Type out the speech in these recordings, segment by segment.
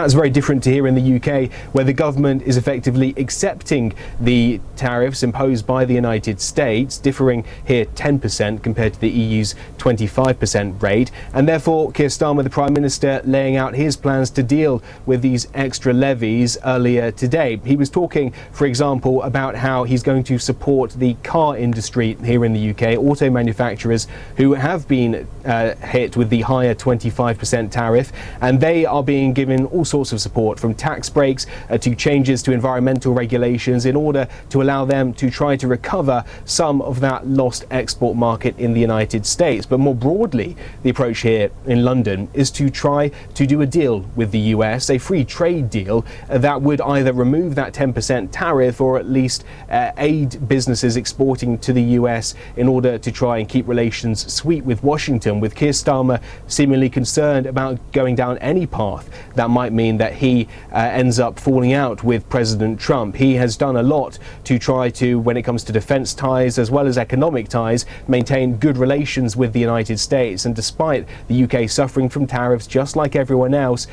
That's very different to here in the UK, where the government is effectively accepting the tariffs imposed by the United States, differing here 10% compared to the EU's 25% rate, and therefore Keir Starmer, the Prime Minister, laying out his plans to deal with these extra levies earlier today. He was talking, for example, about how he's going to support the car industry here in the UK, auto manufacturers who have been hit with the higher 25% tariff, and they are being given all sorts of support, from tax breaks to changes to environmental regulations, in order to allow them to try to recover some of that lost export market in the United States. But more broadly, the approach here in London is to try to do a deal with the US, a free trade deal that would either remove that 10% tariff or at least aid businesses exporting to the US in order to try and keep relations sweet with Washington, with Keir Starmer seemingly concerned about going down any path that might mean that he ends up falling out with President Trump. He has done a lot to try to, when it comes to defense ties as well as economic ties, maintain good relations with the United States. And despite the UK suffering from tariffs just like everyone else,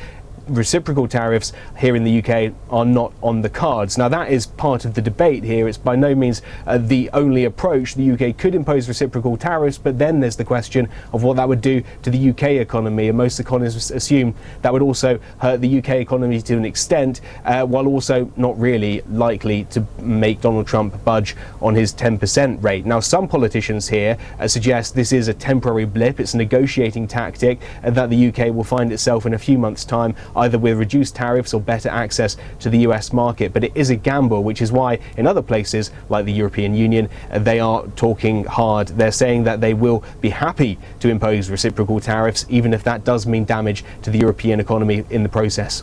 reciprocal tariffs here in the UK are not on the cards. Now, that is part of the debate here. It's by no means the only approach. The UK could impose reciprocal tariffs, but then there's the question of what that would do to the UK economy, and most economists assume that would also hurt the UK economy to an extent, while also not really likely to make Donald Trump budge on his 10% rate. Now, some politicians here suggest this is a temporary blip. It's a negotiating tactic that the UK will find itself in a few months' time, either with reduced tariffs or better access to the US market. But it is a gamble, which is why in other places like the European Union, they are talking hard. They're saying that they will be happy to impose reciprocal tariffs, even if that does mean damage to the European economy in the process.